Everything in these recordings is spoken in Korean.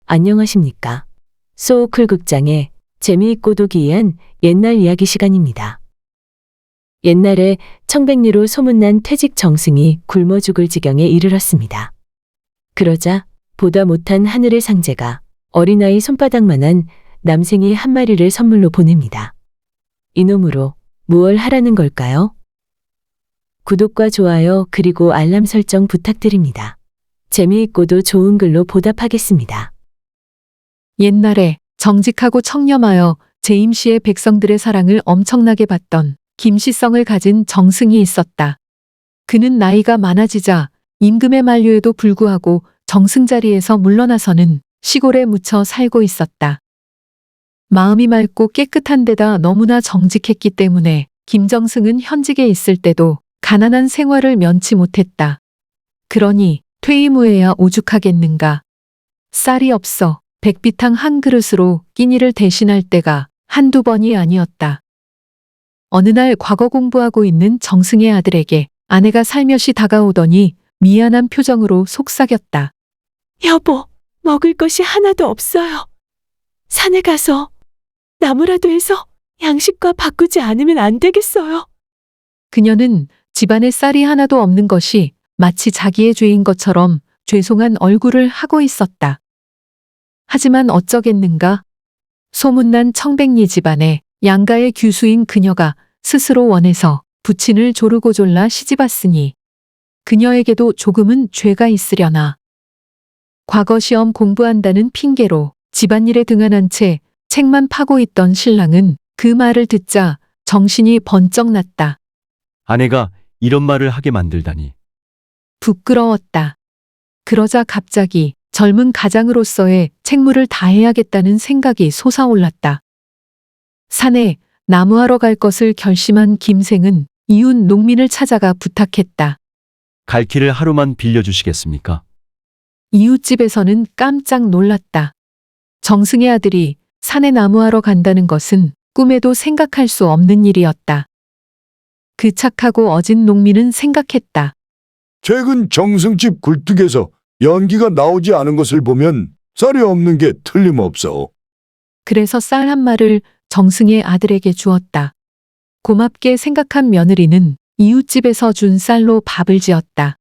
안녕하십니까. 소오쿨 극장의 재미있고도 기이한 옛날 이야기 시간입니다. 옛날에 청백리로 소문난 퇴직 정승이 굶어 죽을 지경에 이르렀습니다. 그러자 보다 못한 하늘의 상제가 어린아이 손바닥만한 남생이 한 마리를 선물로 보냅니다. 이놈으로 무얼 하라는 걸까요? 구독과 좋아요 그리고 알람 설정 부탁드립니다. 재미있고도 좋은 글로 보답하겠습니다. 옛날에 정직하고 청렴하여 제임시의 백성들의 사랑을 엄청나게 받던 김시성을 가진 정승이 있었다. 그는 나이가 많아지자 임금의 만류에도 불구하고 정승 자리에서 물러나서는 시골에 묻혀 살고 있었다. 마음이 맑고 깨끗한 데다 너무나 정직했기 때문에 김정승은 현직에 있을 때도 가난한 생활을 면치 못했다. 그러니 퇴임 후에야 오죽하겠는가. 쌀이 없어 백비탕 한 그릇으로 끼니를 대신할 때가 한두 번이 아니었다. 어느 날 과거 공부하고 있는 정승의 아들에게 아내가 살며시 다가오더니 미안한 표정으로 속삭였다. 여보, 먹을 것이 하나도 없어요. 산에 가서 나무라도 해서 양식과 바꾸지 않으면 안 되겠어요. 그녀는 집안에 쌀이 하나도 없는 것이 마치 자기의 죄인 것처럼 죄송한 얼굴을 하고 있었다. 하지만 어쩌겠는가? 소문난 청백리 집안에 양가의 규수인 그녀가 스스로 원해서 부친을 조르고 졸라 시집왔으니 그녀에게도 조금은 죄가 있으려나. 과거 시험 공부한다는 핑계로 집안일에 등한한 채 책만 파고 있던 신랑은 그 말을 듣자 정신이 번쩍 났다. 아내가 이런 말을 하게 만들다니. 부끄러웠다. 그러자 갑자기 젊은 가장으로서의 책무를 다해야겠다는 생각이 솟아올랐다. 산에 나무하러 갈 것을 결심한 김생은 이웃 농민을 찾아가 부탁했다. 갈 길을 하루만 빌려주시겠습니까? 이웃집에서는 깜짝 놀랐다. 정승의 아들이 산에 나무하러 간다는 것은 꿈에도 생각할 수 없는 일이었다. 그 착하고 어진 농민은 생각했다. 최근 정승집 굴뚝에서 연기가 나오지 않은 것을 보면 쌀이 없는 게 틀림없어. 그래서 쌀 한 마를 정승의 아들에게 주었다. 고맙게 생각한 며느리는 이웃집에서 준 쌀로 밥을 지었다.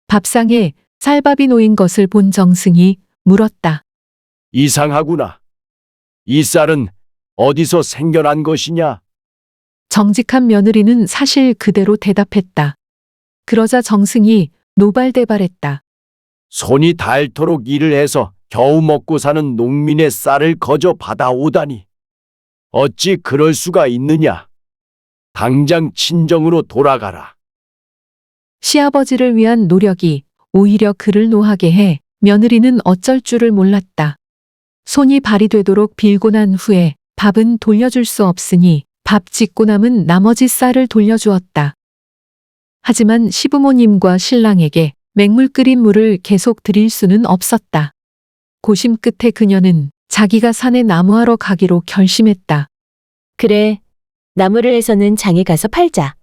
밥상에 쌀밥이 놓인 것을 본 정승이 물었다. 이상하구나. 이 쌀은 어디서 생겨난 것이냐? 정직한 며느리는 사실 그대로 대답했다. 그러자 정승이 노발대발했다. 손이 닳도록 일을 해서 겨우 먹고 사는 농민의 쌀을 거저 받아오다니. 어찌 그럴 수가 있느냐? 당장 친정으로 돌아가라. 시아버지를 위한 노력이 오히려 그를 노하게 해 며느리는 어쩔 줄을 몰랐다. 손이 발휘되도록 빌고 난 후에 밥은 돌려줄 수 없으니 밥 짓고 남은 나머지 쌀을 돌려주었다. 하지만 시부모님과 신랑에게 맹물 끓인 물을 계속 드릴 수는 없었다. 고심 끝에 그녀는 자기가 산에 나무하러 가기로 결심했다. 그래, 나무를 해서는 장에 가서 팔자.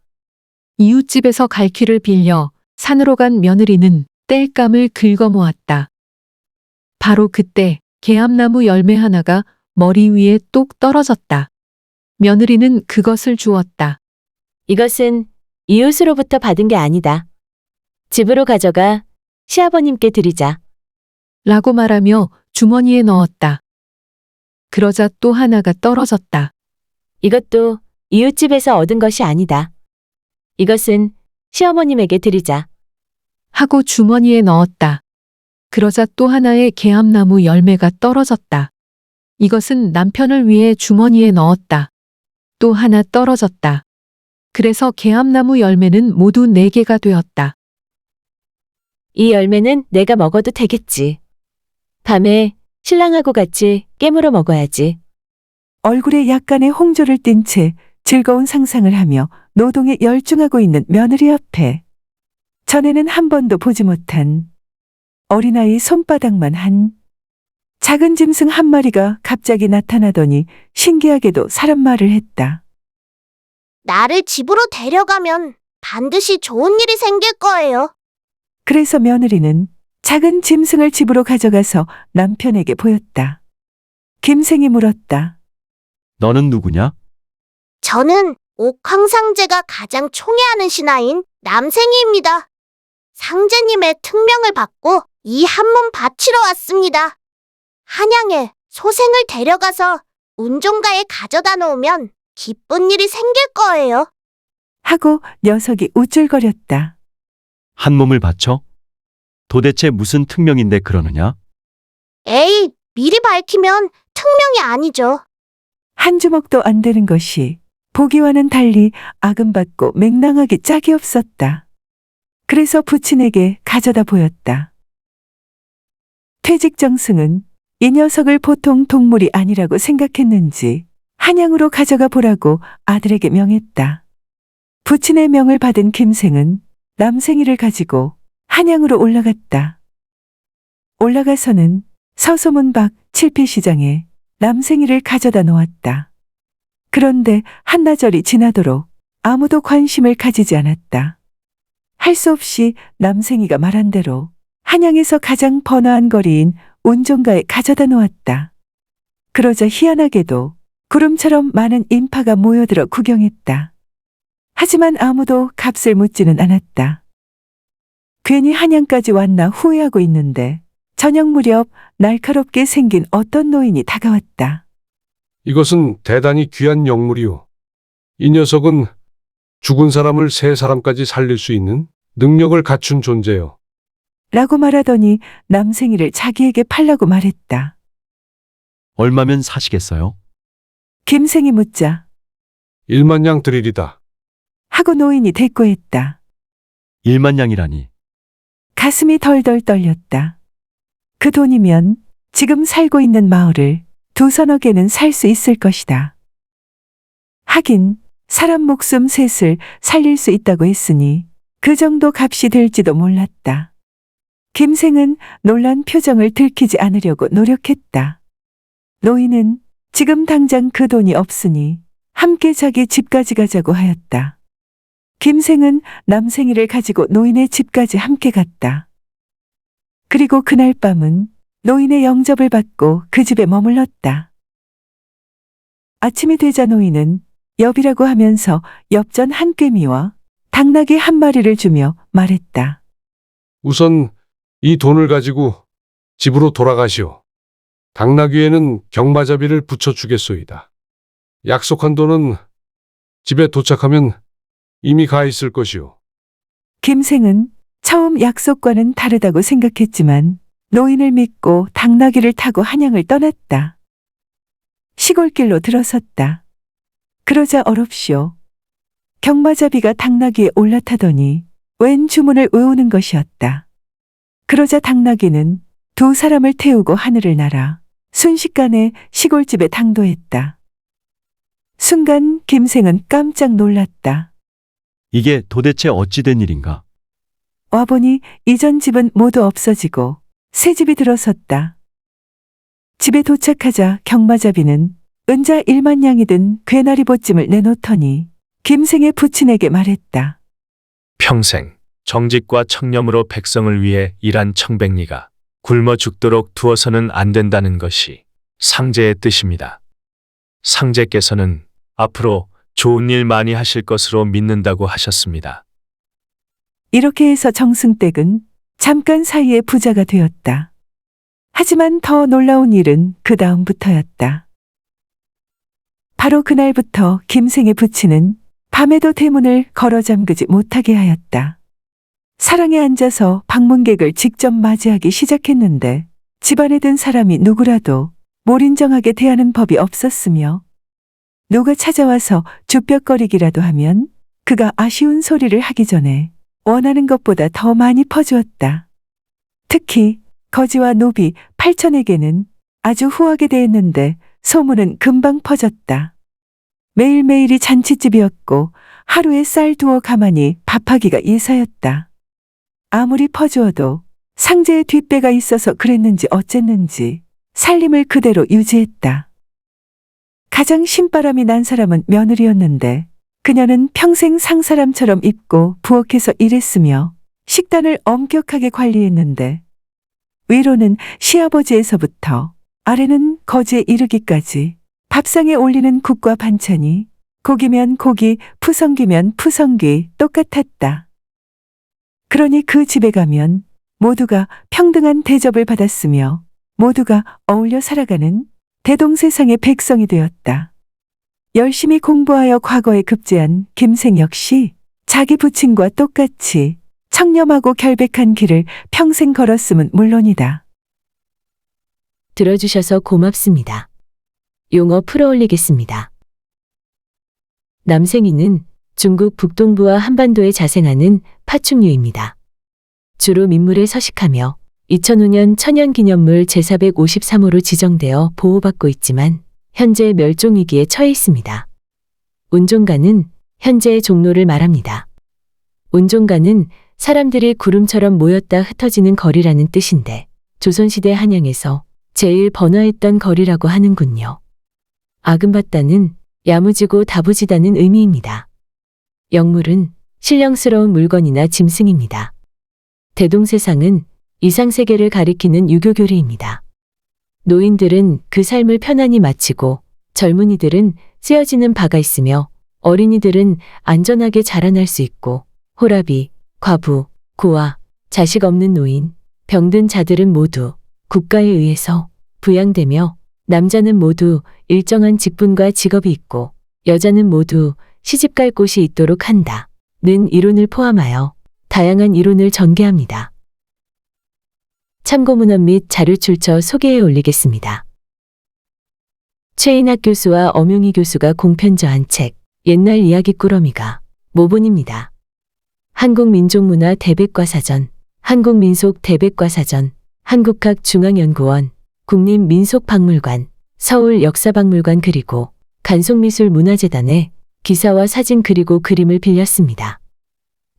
이웃집에서 갈퀴를 빌려 산으로 간 며느리는 땔감을 긁어 모았다. 바로 그때 개암나무 열매 하나가 머리 위에 똑 떨어졌다. 며느리는 그것을 주었다. 이것은 이웃으로부터 받은 게 아니다. 집으로 가져가 시아버님께 드리자. 라고 말하며 주머니에 넣었다. 그러자 또 하나가 떨어졌다. 이것도 이웃집에서 얻은 것이 아니다. 이것은 시어머님에게 드리자. 하고 주머니에 넣었다. 그러자 또 하나의 개암나무 열매가 떨어졌다. 이것은 남편을 위해 주머니에 넣었다. 또 하나 떨어졌다. 그래서 개암나무 열매는 모두 4개가 되었다. 이 열매는 내가 먹어도 되겠지. 밤에 신랑하고 같이 깨물어 먹어야지. 얼굴에 약간의 홍조를 띤 채 즐거운 상상을 하며 노동에 열중하고 있는 며느리 앞에 전에는 한 번도 보지 못한 어린아이 손바닥만 한 작은 짐승 한 마리가 갑자기 나타나더니 신기하게도 사람 말을 했다. 나를 집으로 데려가면 반드시 좋은 일이 생길 거예요. 그래서 며느리는 작은 짐승을 집으로 가져가서 남편에게 보였다. 김생이 물었다. 너는 누구냐? 저는 옥황상제가 가장 총애하는 신하인 남생이입니다. 상제님의 특명을 받고 이 한몸 바치러 왔습니다. 한양에 소생을 데려가서 운종가에 가져다 놓으면 기쁜 일이 생길 거예요. 하고 녀석이 우쭐거렸다. 한 몸을 바쳐? 도대체 무슨 특명인데 그러느냐? 에이, 미리 밝히면 특명이 아니죠. 한 주먹도 안 되는 것이 보기와는 달리 아금받고 맹랑하기 짝이 없었다. 그래서 부친에게 가져다 보였다. 퇴직정승은 이 녀석을 보통 동물이 아니라고 생각했는지 한양으로 가져가 보라고 아들에게 명했다. 부친의 명을 받은 김생은 남생이를 가지고 한양으로 올라갔다. 올라가서는 서소문 밖 칠필시장에 남생이를 가져다 놓았다. 그런데 한나절이 지나도록 아무도 관심을 가지지 않았다. 할 수 없이 남생이가 말한 대로 한양에서 가장 번화한 거리인 운종가에 가져다 놓았다. 그러자 희한하게도 구름처럼 많은 인파가 모여들어 구경했다. 하지만 아무도 값을 묻지는 않았다. 괜히 한양까지 왔나 후회하고 있는데 저녁 무렵 날카롭게 생긴 어떤 노인이 다가왔다. 이것은 대단히 귀한 영물이오. 이 녀석은 죽은 사람을 새 사람까지 살릴 수 있는 능력을 갖춘 존재요. 라고 말하더니 남생이를 자기에게 팔라고 말했다. 얼마면 사시겠어요? 김생이 묻자 1만 양 드리리다. 하고 노인이 대꾸했다. 1만 양이라니. 가슴이 덜덜 떨렸다. 그 돈이면 지금 살고 있는 마을을 2-3여 개는 살 수 있을 것이다. 하긴 사람 목숨 셋을 살릴 수 있다고 했으니 그 정도 값이 될지도 몰랐다. 김생은 놀란 표정을 들키지 않으려고 노력했다. 노인은 지금 당장 그 돈이 없으니 함께 자기 집까지 가자고 하였다. 김생은 남생이를 가지고 노인의 집까지 함께 갔다. 그리고 그날 밤은 노인의 영접을 받고 그 집에 머물렀다. 아침이 되자 노인은 엽이라고 하면서 엽전 한 꿰미와 당나귀 한 마리를 주며 말했다. 우선 이 돈을 가지고 집으로 돌아가시오. 당나귀에는 경마잡이를 붙여주겠소이다. 약속한 돈은 집에 도착하면 이미 가 있을 것이오. 김생은 처음 약속과는 다르다고 생각했지만 노인을 믿고 당나귀를 타고 한양을 떠났다. 시골길로 들어섰다. 그러자 어렵쇼. 경마잡이가 당나귀에 올라타더니 웬 주문을 외우는 것이었다. 그러자 당나귀는 2 사람을 태우고 하늘을 날아 순식간에 시골집에 당도했다. 순간 김생은 깜짝 놀랐다. 이게 도대체 어찌 된 일인가? 와보니 이전 집은 모두 없어지고 새 집이 들어섰다. 집에 도착하자 경마잡이는 은자 1만 양이 든 괴나리 보찜을 내놓더니 김생의 부친에게 말했다. 평생 정직과 청렴으로 백성을 위해 일한 청백리가 굶어 죽도록 두어서는 안 된다는 것이 상제의 뜻입니다. 상제께서는 앞으로 좋은 일 많이 하실 것으로 믿는다고 하셨습니다. 이렇게 해서 정승댁은 잠깐 사이에 부자가 되었다. 하지만 더 놀라운 일은 그 다음부터였다. 바로 그날부터 김생의 부친은 밤에도 대문을 걸어 잠그지 못하게 하였다. 사랑에 앉아서 방문객을 직접 맞이하기 시작했는데 집안에 든 사람이 누구라도 몰인정하게 대하는 법이 없었으며 누가 찾아와서 주뼛거리기라도 하면 그가 아쉬운 소리를 하기 전에 원하는 것보다 더 많이 퍼주었다. 특히 거지와 노비 8천에게는 아주 후하게 대했는데 소문은 금방 퍼졌다. 매일매일이 잔치집이었고 하루에 쌀 두어 가마니 밥하기가 예사였다. 아무리 퍼주어도 상제의 뒷배가 있어서 그랬는지 어쨌는지 살림을 그대로 유지했다. 가장 신바람이 난 사람은 며느리였는데 그녀는 평생 상사람처럼 입고 부엌에서 일했으며 식단을 엄격하게 관리했는데 위로는 시아버지에서부터 아래는 거지에 이르기까지 밥상에 올리는 국과 반찬이 고기면 고기, 푸성기면 푸성기 똑같았다. 그러니 그 집에 가면 모두가 평등한 대접을 받았으며 모두가 어울려 살아가는 대동세상의 백성이 되었다. 열심히 공부하여 과거에 급제한 김생 역시 자기 부친과 똑같이 청렴하고 결백한 길을 평생 걸었음은 물론이다. 들어주셔서 고맙습니다. 용어 풀어올리겠습니다. 남생이는 중국 북동부와 한반도에 자생하는 파충류입니다. 주로 민물에 서식하며 2005년 천연기념물 제453호로 지정되어 보호받고 있지만 현재 멸종위기에 처해 있습니다. 운종가는 현재의 종로를 말합니다. 운종가는 사람들이 구름처럼 모였다 흩어지는 거리라는 뜻인데 조선시대 한양에서 제일 번화했던 거리라고 하는군요. 아금받다는 야무지고 다부지다는 의미입니다. 영물은 신령스러운 물건이나 짐승입니다. 대동세상은 이상세계를 가리키는 유교교리입니다. 노인들은 그 삶을 편안히 마치고 젊은이들은 쓰여지는 바가 있으며 어린이들은 안전하게 자라날 수 있고 호라비, 과부, 고아, 자식 없는 노인, 병든 자들은 모두 국가에 의해서 부양되며 남자는 모두 일정한 직분과 직업이 있고 여자는 모두 시집갈 곳이 있도록 한다. 는 이론을 포함하여 다양한 이론을 전개합니다. 참고문헌 및 자료 출처 소개해 올리겠습니다. 최인학 교수와 엄용희 교수가 공편저한 책 옛날 이야기 꾸러미가 모본입니다. 한국민족문화 대백과사전, 한국민속 대백과사전, 한국학중앙연구원, 국립민속박물관, 서울역사박물관 그리고 간송미술문화재단의 기사와 사진 그리고 그림을 빌렸습니다.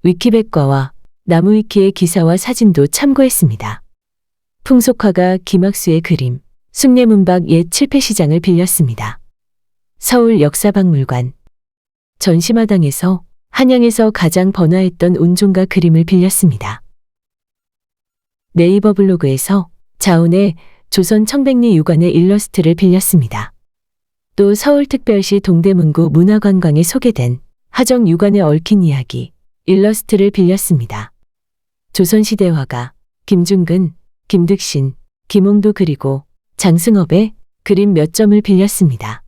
위키백과와 나무위키의 기사와 사진도 참고했습니다. 풍속화가 김학수의 그림, 숭례문박 옛 칠패시장을 빌렸습니다. 서울역사박물관, 전시마당에서 한양에서 가장 번화했던 운종가 그림을 빌렸습니다. 네이버 블로그에서 자운의 조선 청백리 유관의 일러스트를 빌렸습니다. 또 서울특별시 동대문구 문화관광에 소개된 하정 유관에 얽힌 이야기, 일러스트를 빌렸습니다. 조선시대 화가 김중근, 김득신, 김홍도 그리고 장승업의 그림 몇 점을 빌렸습니다.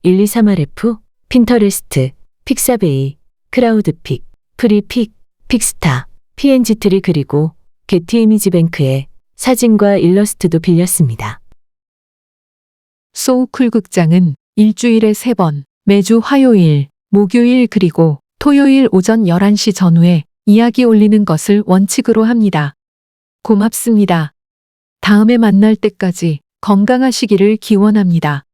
123RF, 핀터레스트, 픽사베이, 크라우드픽, 프리픽, 픽스타, PNG트리 그리고 게티이미지뱅크의 사진과 일러스트도 빌렸습니다. 소우쿨 극장은 일주일에 3번, 매주 화요일, 목요일 그리고 토요일 오전 11시 전후에 이야기 올리는 것을 원칙으로 합니다. 고맙습니다. 다음에 만날 때까지 건강하시기를 기원합니다.